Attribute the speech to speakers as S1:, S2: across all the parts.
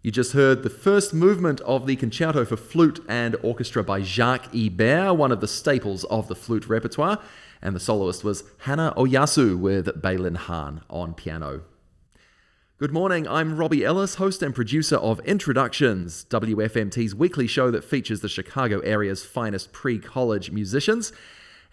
S1: You just heard the first movement of the Concerto for Flute and Orchestra by Jacques Ibert, one of the staples of the flute repertoire, and the soloist was Hanna Oyasu with Beilin Han on piano. Good morning, I'm Robbie Ellis, host and producer of Introductions, WFMT's weekly show that features the Chicago area's finest pre-college musicians.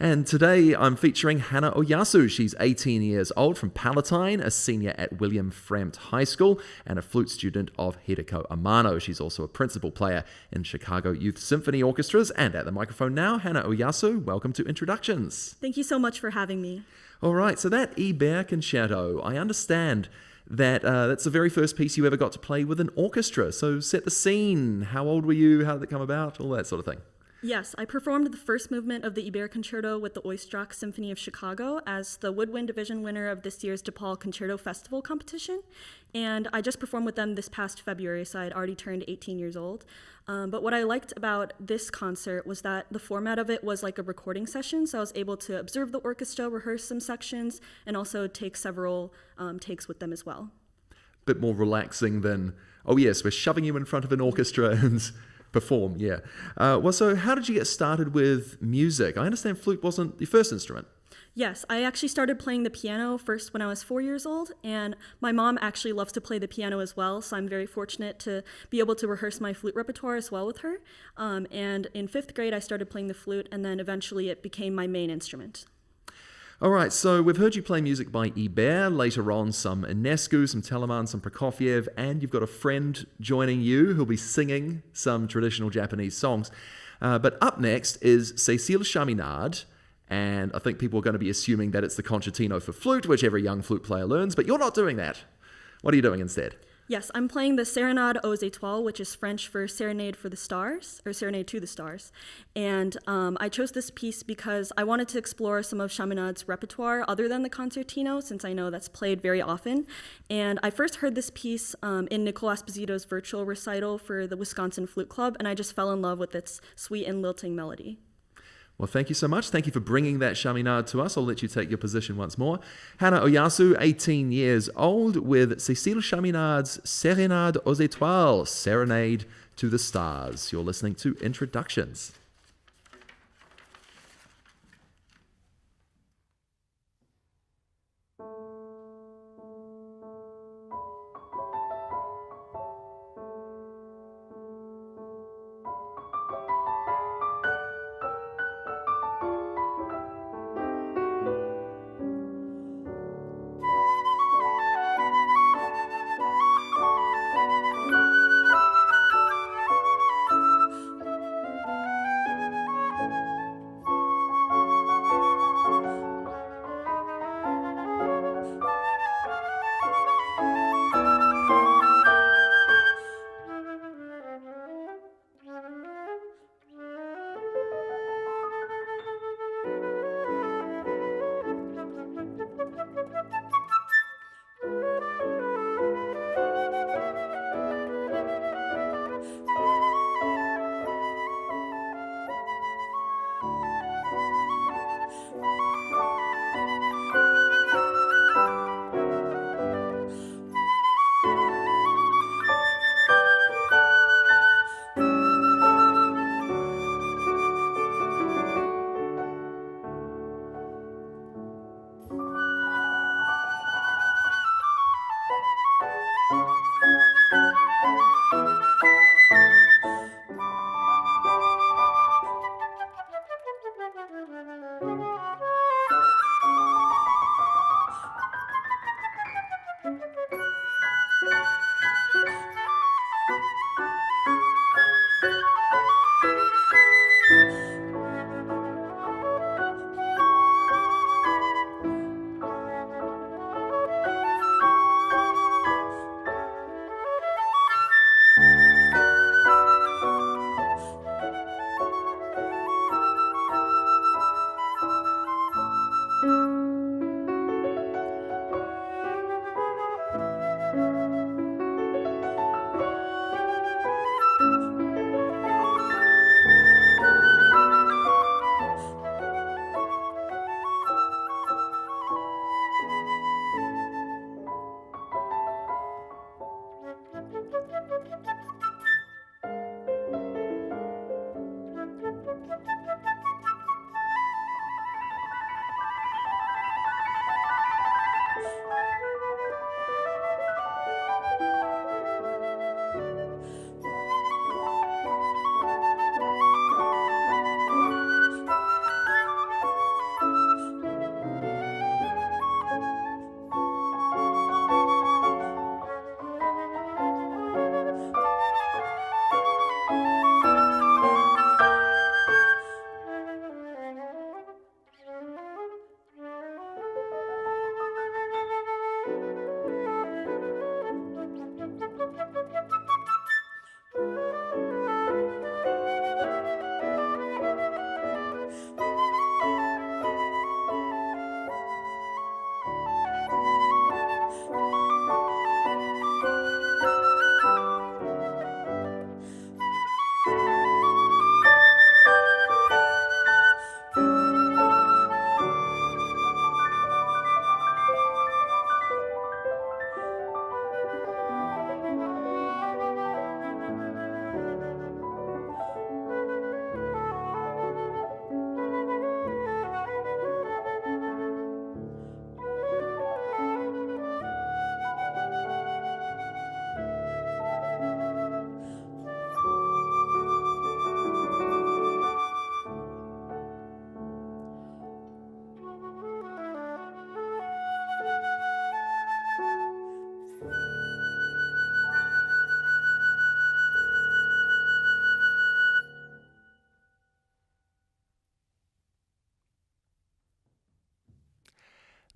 S1: And today I'm featuring Hanna Oyasu. She's 18 years old, from Palatine, a senior at William Fremd High School, and a flute student of Hideko Amano. She's also a principal player in Chicago Youth Symphony Orchestras. And at the microphone now, Hanna Oyasu, welcome to Introductions.
S2: Thank you so much for having me.
S1: All right, so that Ibert concerto, I understand that that's the very first piece you ever got to play with an orchestra. So set the scene. How old were you? How did it come about? All that sort of thing.
S2: Yes, I performed the first movement of the Ibert Concerto with the Oistrakh Symphony of Chicago as the woodwind division winner of this year's DePaul Concerto Festival competition. And I just performed with them this past February, so I had already turned 18 years old. But what I liked about this concert was that the format of it was like a recording session, so I was able to observe the orchestra, rehearse some sections, and also take several takes with them as well.
S1: Bit more relaxing than, oh yes, we're shoving you in front of an orchestra and perform, yeah. Well, so how did you get started with music? I understand flute wasn't your first instrument.
S2: Yes, I actually started playing the piano first when I was 4 years old, and my mom actually loves to play the piano as well, so I'm very fortunate to be able to rehearse my flute repertoire as well with her. And in 5th grade, I started playing the flute, and then eventually it became my main instrument.
S1: All right, so we've heard you play music by Ibert, later on some Enescu, some Telemann, some Prokofiev, and you've got a friend joining you who'll be singing some traditional Japanese songs. But up next is Cécile Chaminade, and I think people are going to be assuming that it's the concertino for flute, which every young flute player learns, but you're not doing that. What are you doing instead?
S2: Yes, I'm playing the Serenade aux Étoiles, which is French for Serenade for the Stars, or Serenade to the Stars. And I chose this piece because I wanted to explore some of Chaminade's repertoire other than the concertino, since I know that's played very often. And I first heard this piece in Nicole Esposito's virtual recital for the Wisconsin Flute Club, and I just fell in love with its sweet and lilting melody.
S1: Well, thank you so much. Thank you for bringing that Chaminade to us. I'll let you take your position once more. Hanna Oyasu, 18 years old, with Cécile Chaminade's Serenade aux Étoiles, Serenade to the Stars. You're listening to Introductions.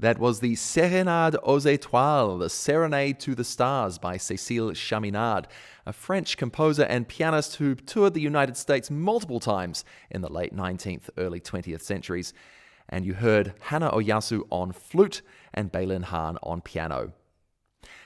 S1: That was the Serenade aux Étoiles, the Serenade to the Stars by Cécile Chaminade, a French composer and pianist who toured the United States multiple times in the late 19th, early 20th centuries. And you heard Hanna Oyasu on flute and Beilin Han on piano.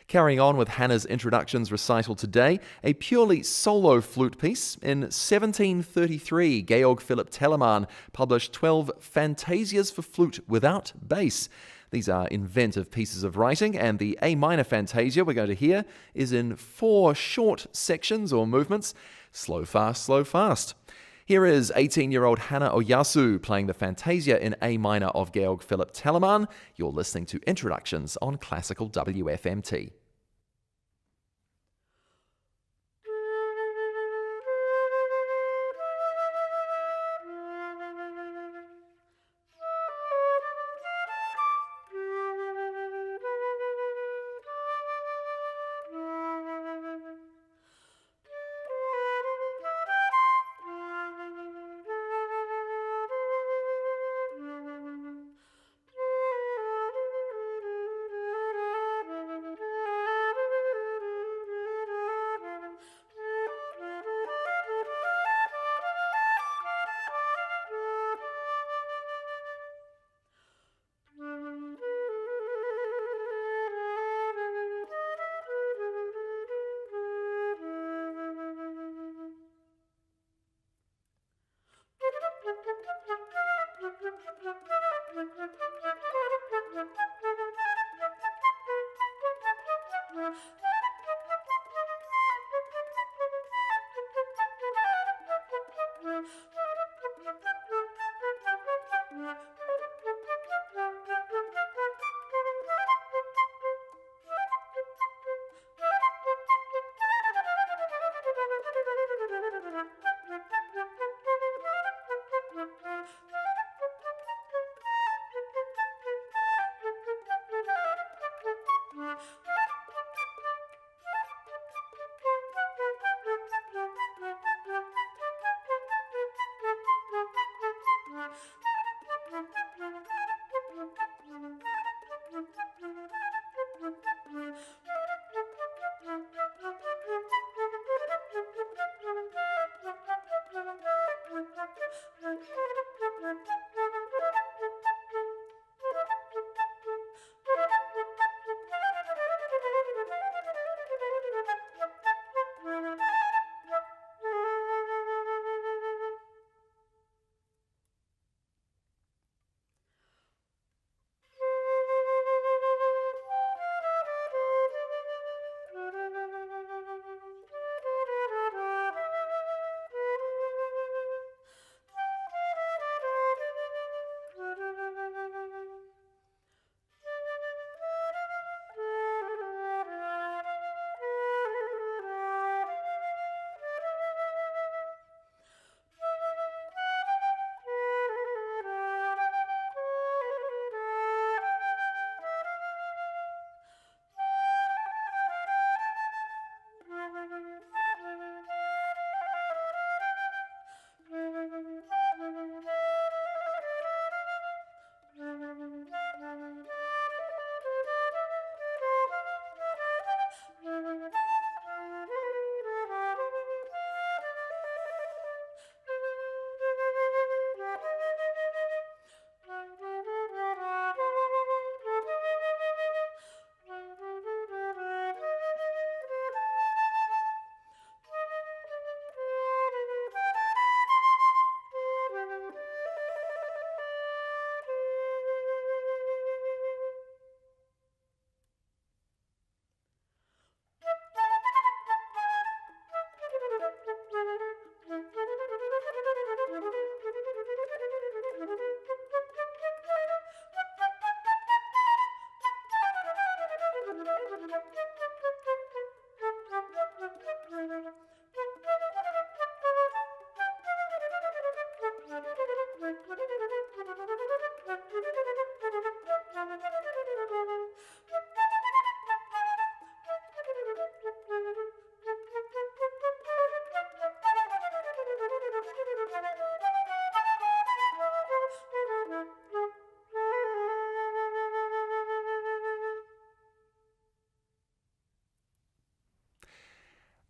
S1: Carrying on with Hanna's introductions recital today, a purely solo flute piece. In 1733, Georg Philipp Telemann published 12 Fantasias for flute without bass. These are inventive pieces of writing, and the A minor Fantasia we're going to hear is in 4 short sections or movements, slow, fast, slow, fast. Here is 18-year-old Hanna Oyasu playing the Fantasia in A minor of Georg Philipp Telemann. You're listening to Introductions on Classical WFMT.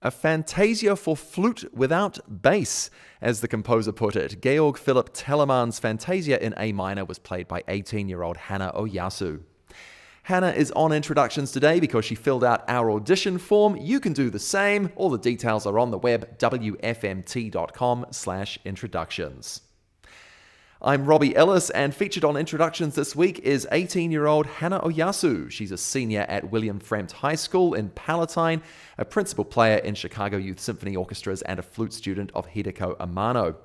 S1: A fantasia for flute without bass, as the composer put it. Georg Philipp Telemann's Fantasia in A minor was played by 18-year-old Hanna Oyasu. Hanna is on Introductions today because she filled out our audition form. You can do the same. All the details are on the web, wfmt.com/introductions. I'm Robbie Ellis, and featured on Introductions this week is 18-year-old Hanna Oyasu. She's a senior at William Fremd High School in Palatine, a principal player in Chicago Youth Symphony Orchestras, and a flute student of Hideko Amano.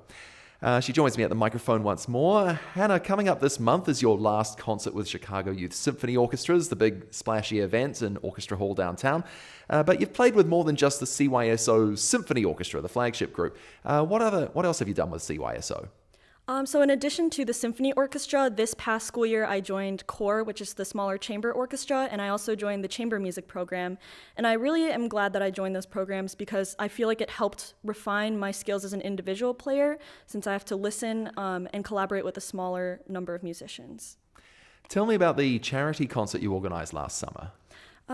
S1: She joins me at the microphone once more. Hanna, coming up this month is your last concert with Chicago Youth Symphony Orchestras, the big splashy event in Orchestra Hall downtown. But you've played with more than just the CYSO Symphony Orchestra, the flagship group. What else have you done with CYSO?
S2: So in addition to the symphony orchestra, this past school year I joined CORE, which is the smaller chamber orchestra, and I also joined the chamber music program. And I really am glad that I joined those programs because I feel like it helped refine my skills as an individual player, since I have to listen and collaborate with a smaller number of musicians.
S1: Tell me about the charity concert you organized last summer.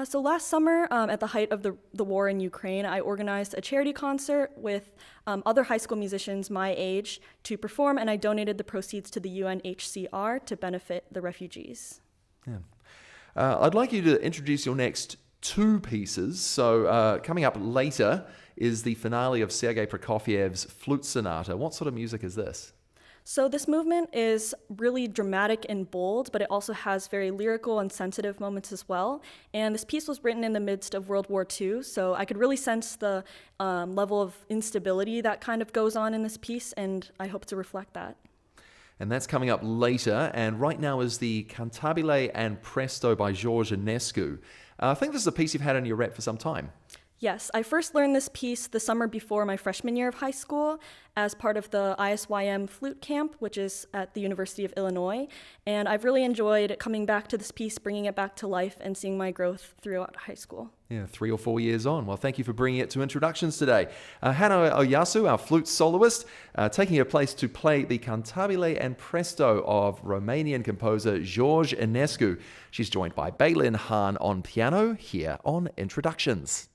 S2: So last summer, at the height of the war in Ukraine, I organized a charity concert with other high school musicians my age to perform, and I donated the proceeds to the UNHCR to benefit the refugees.
S1: Yeah. I'd like you to introduce your next two pieces. So coming up later is the finale of Sergei Prokofiev's Flute Sonata. What sort of music is this?
S2: So this movement is really dramatic and bold, but it also has very lyrical and sensitive moments as well. And this piece was written in the midst of World War II, so I could really sense the level of instability that kind of goes on in this piece, and I hope to reflect that.
S1: And that's coming up later, and right now is the Cantabile and Presto by Georges Enescu. I think this is a piece you've had in your rep for some time.
S2: Yes, I first learned this piece the summer before my freshman year of high school as part of the ISYM flute camp, which is at the University of Illinois. And I've really enjoyed coming back to this piece, bringing it back to life, and seeing my growth throughout high school.
S1: Yeah, 3 or 4 years on. Well, thank you for bringing it to Introductions today. Hanna Oyasu, our flute soloist, taking her place to play the Cantabile and Presto of Romanian composer Georges Enescu. She's joined by Beilin Han on piano here on Introductions.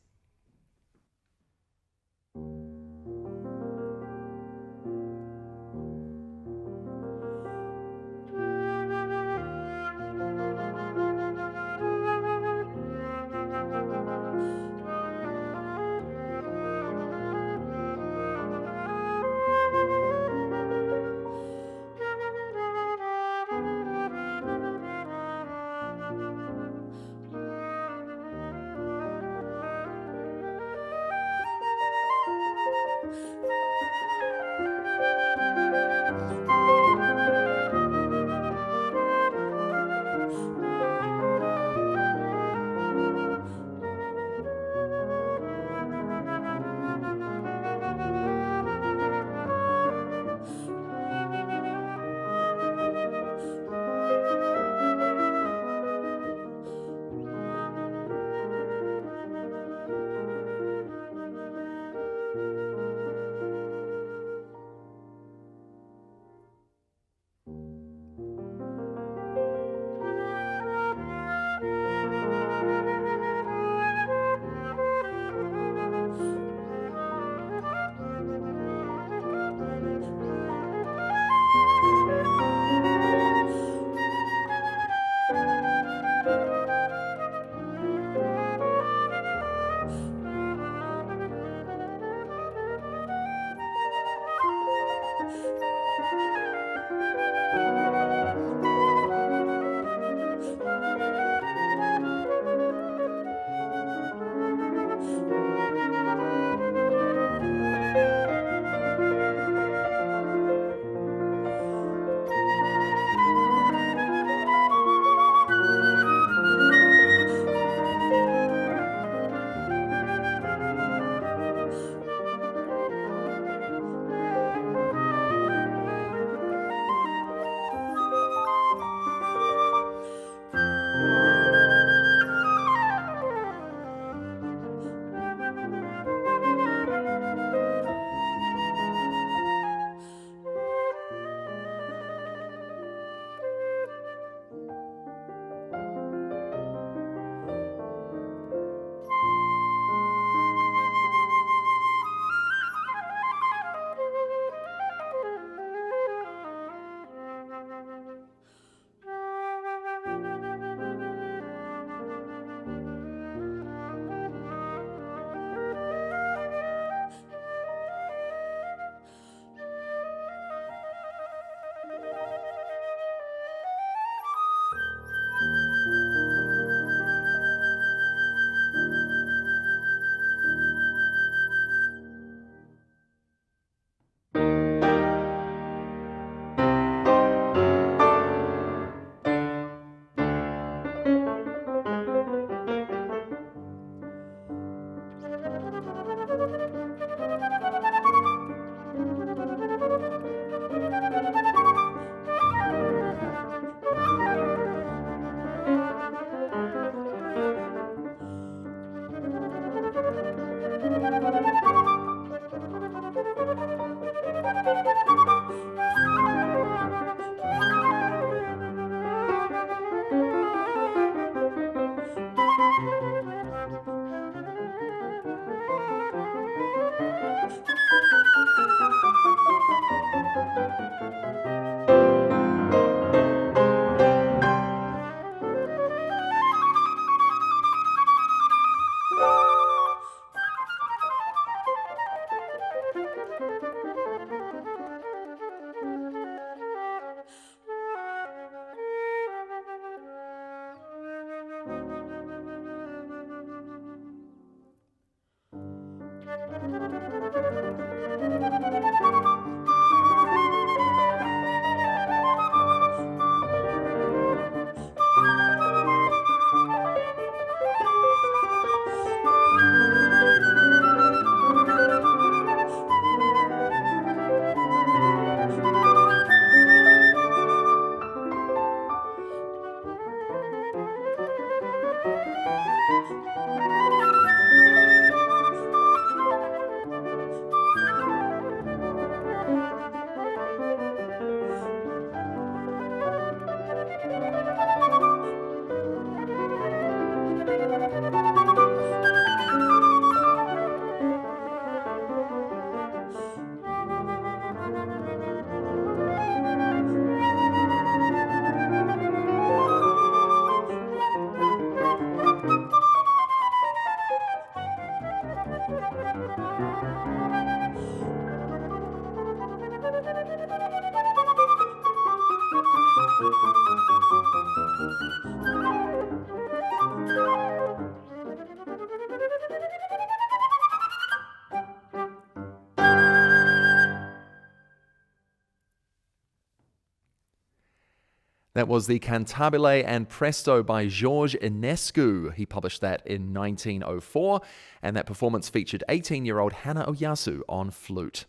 S1: That was the Cantabile and Presto by Georges Enescu. He published that in 1904, and that performance featured 18-year-old Hanna Oyasu on flute.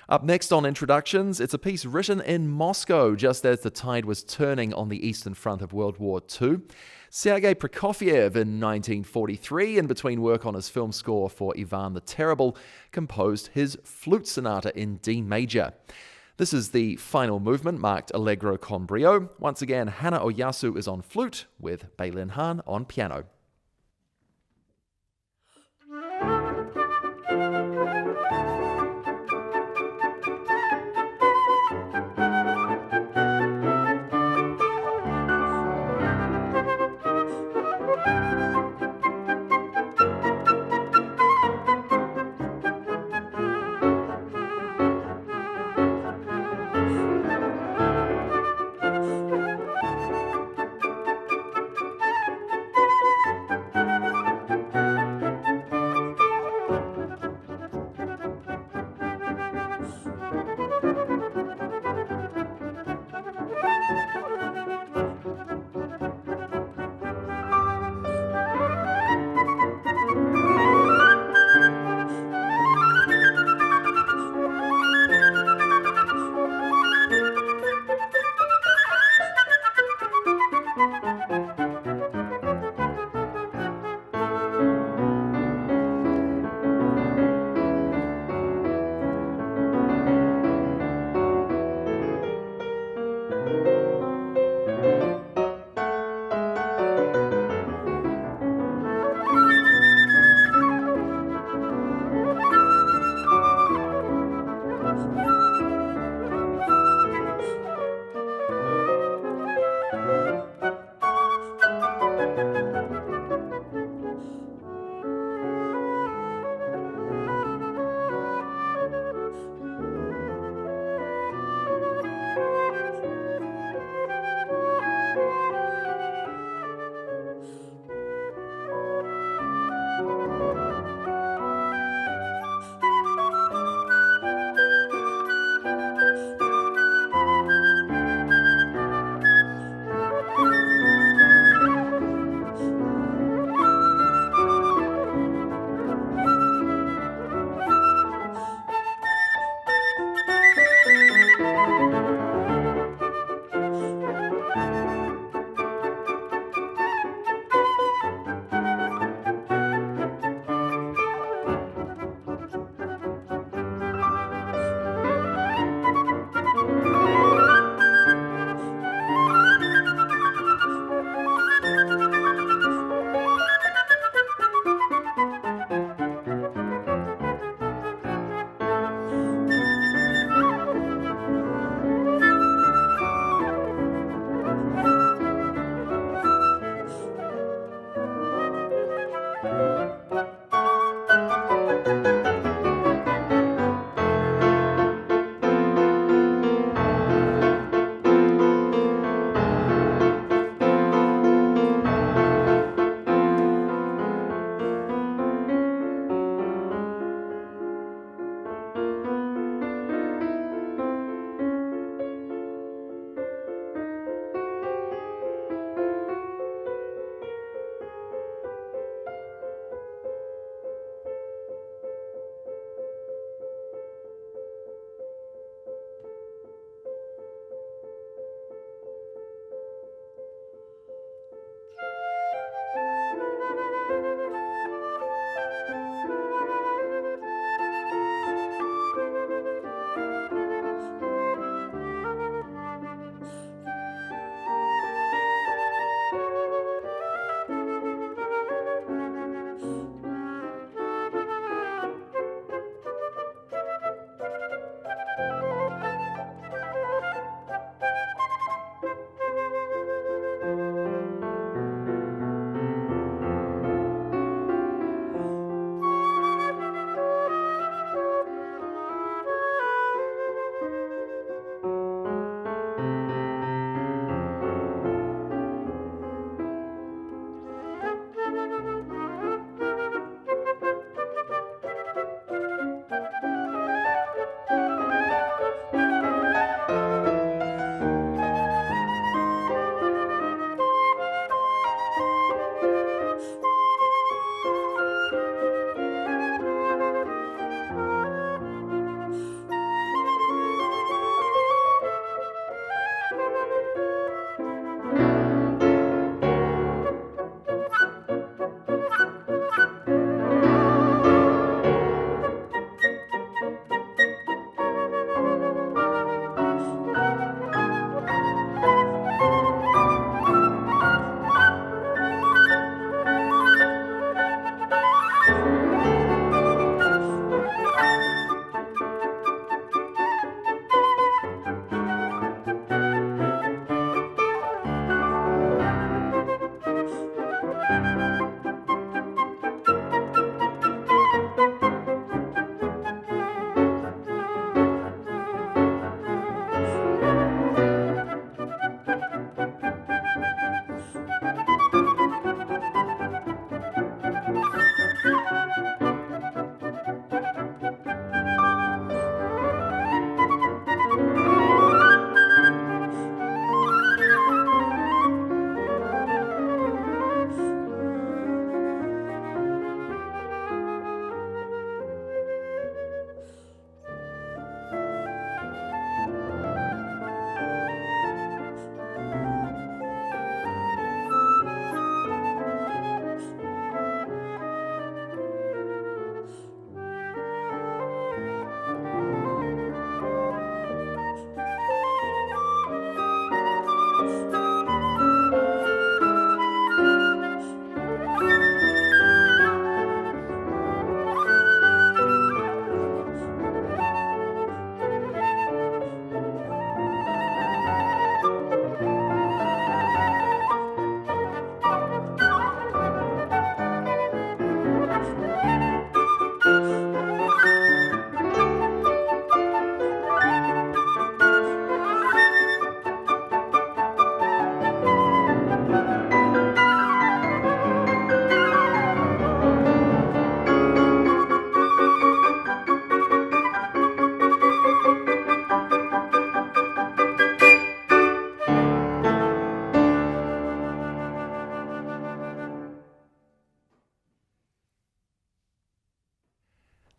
S1: Up next on Introductions, it's a piece written in Moscow just as the tide was turning on the Eastern Front of World War II. Sergei Prokofiev in 1943, in between work on his film score for Ivan the Terrible, composed his flute sonata in D major. This is the final movement, marked Allegro con brio. Once again, Hanna Oyasu is on flute with Beilin Han on piano.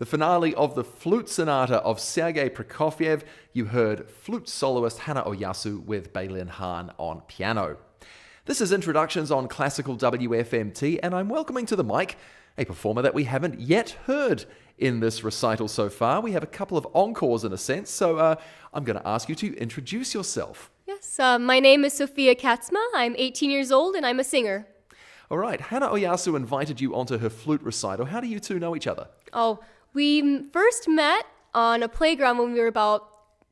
S1: finale of the flute sonata of Sergei Prokofiev. You heard flute soloist Hanna Oyasu with Beilin Han on piano. This is Introductions on Classical WFMT, and I'm welcoming to the mic a performer that we haven't yet heard in this recital so far. We have a couple of encores in a sense, so I'm going to ask you to introduce yourself.
S3: Yes, my name is Sophia Katsma. I'm 18 years old and I'm a singer.
S1: All right, Hanna Oyasu invited you onto her flute recital. How do you two know each other?
S3: Oh, we first met on a playground when we were about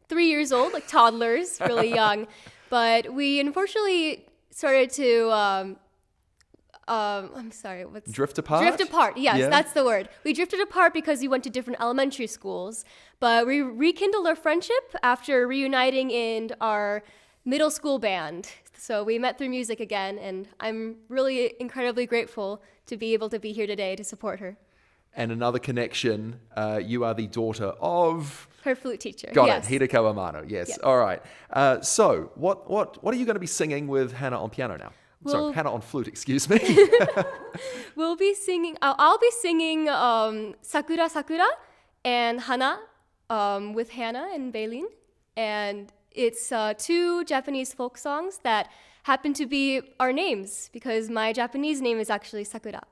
S3: 3 years old, like toddlers, really young. But we unfortunately started to
S1: Drift apart?
S3: Drift apart, yes,
S1: Yeah.
S3: That's the word. We drifted apart because we went to different elementary schools, but we rekindled our friendship after reuniting in our middle school band. So we met through music again, and I'm really incredibly grateful to be able to be here today to support her.
S1: And another connection, you are the daughter of...
S3: Her flute teacher.
S1: Got
S3: Yes.
S1: it, Hideko Amano, yes.
S3: Yes.
S1: All right. So, what are you going to be singing with Hanna on piano now? Sorry, Hanna on flute, excuse me.
S3: We'll be singing. I'll be singing Sakura Sakura and Hana with Hanna and Beilin, and it's two Japanese folk songs that happen to be our names because my Japanese name is actually Sakura.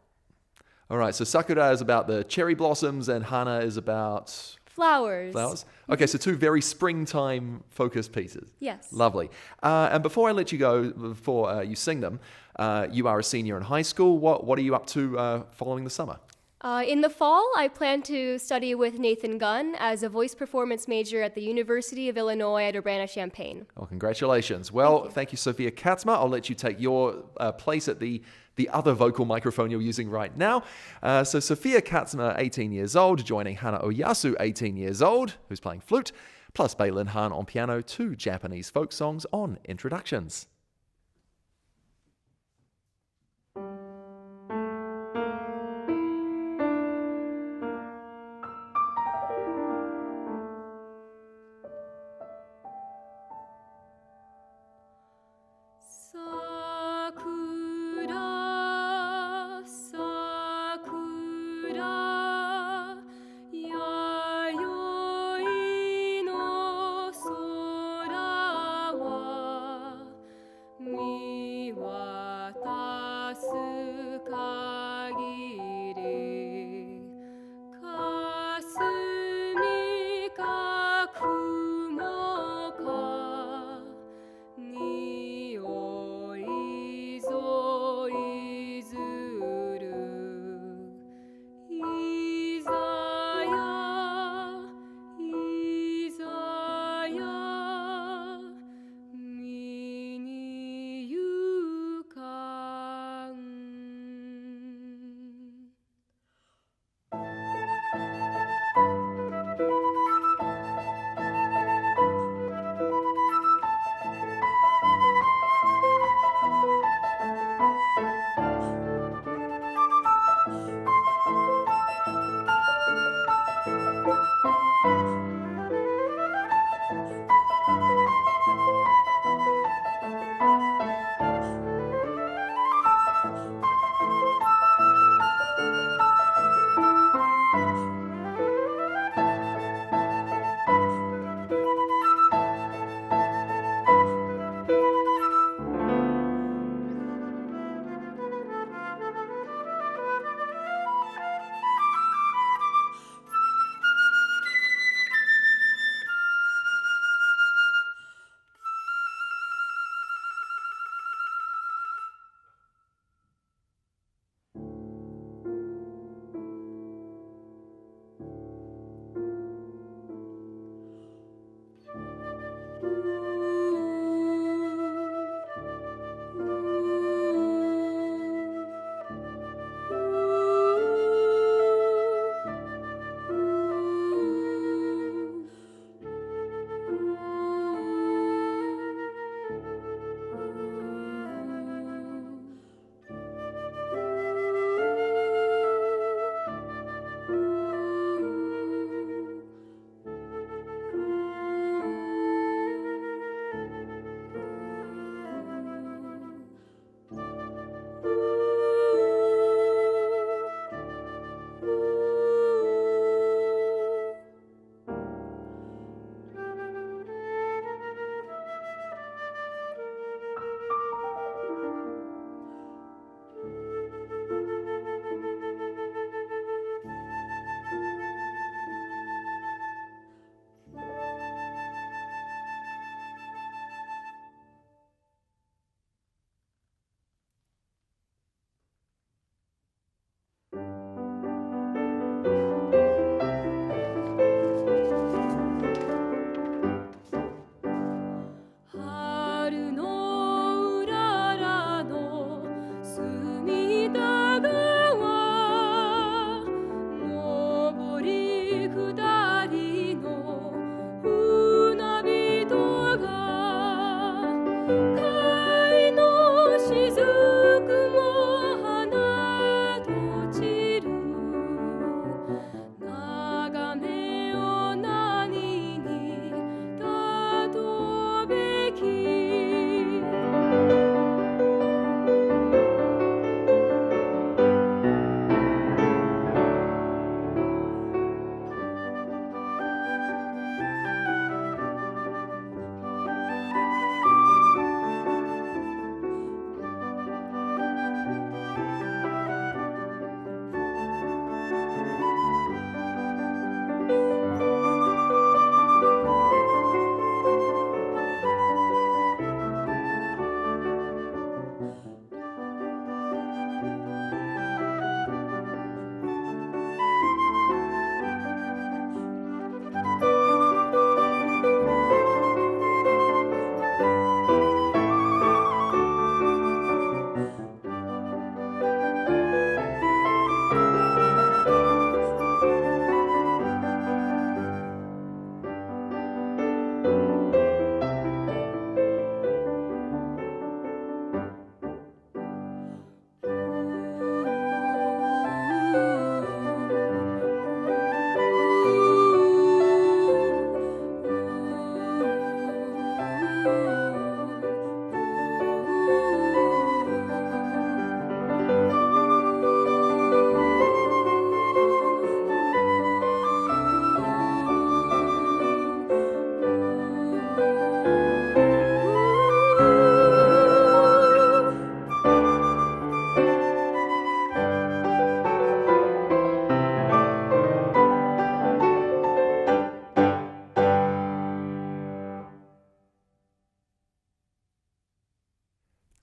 S1: All right, so Sakura is about the cherry blossoms and Hana is about...
S3: Flowers.
S1: Okay, so two very springtime focused pieces.
S3: Yes.
S1: Lovely. And before I let you go, before you sing them, you are a senior in high school. What are you up to following the summer?
S3: In the fall, I plan to study with Nathan Gunn as a voice performance major at the University of Illinois at Urbana-Champaign.
S1: Well, congratulations. Well, thank you, Sophia Katsma. I'll let you take your place at the other vocal microphone you're using right now. So Sophia Katsma, 18 years old, joining Hanna Oyasu, 18 years old, who's playing flute, plus Beilin Han on piano, two Japanese folk songs on Introductions.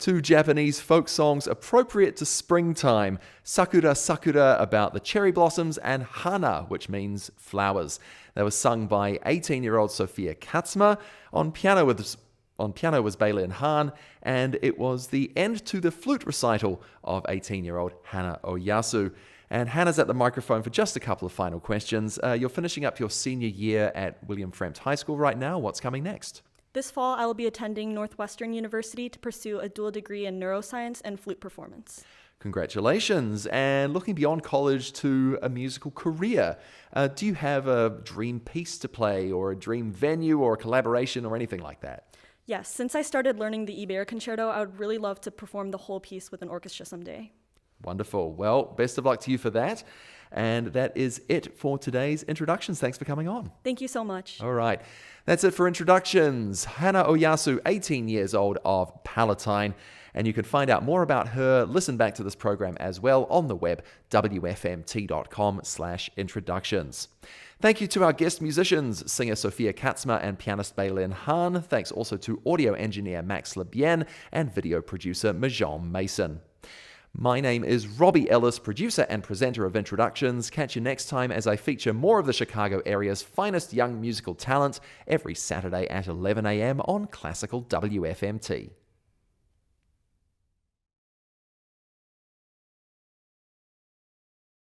S1: 2 Japanese folk songs appropriate to springtime, Sakura Sakura about the cherry blossoms and Hana, which means flowers. They were sung by 18-year-old Sophia Katsma. On piano was Beilin Han, and it was the end to the flute recital of 18-year-old Hanna Oyasu. And Hannah's at the microphone for just a couple of final questions. You're finishing up your senior year at William Frempt High School right now. What's coming next?
S2: This fall, I will be attending Northwestern University to pursue a dual degree in neuroscience and flute performance.
S1: Congratulations. And looking beyond college to a musical career, do you have a dream piece to play or a dream venue or a collaboration or anything like that?
S2: Yes, since I started learning the Ibert concerto, I would really love to perform the whole piece with an orchestra someday.
S1: Wonderful. Well, best of luck to you for that. And that is it for today's introductions. Thanks for coming on.
S2: Thank you so much.
S1: All right. That's it for introductions. Hanna Oyasu, 18 years old, of Palatine. And you can find out more about her, listen back to this program as well on the web, wfmt.com/introductions. Thank you to our guest musicians, singer Sophia Katsma and pianist Beilin Han. Thanks also to audio engineer Max Lebien and video producer Majon Mason. My name is Robbie Ellis, producer and presenter of Introductions. Catch you next time as I feature more of the Chicago area's finest young musical talent every Saturday at 11 a.m. on Classical WFMT.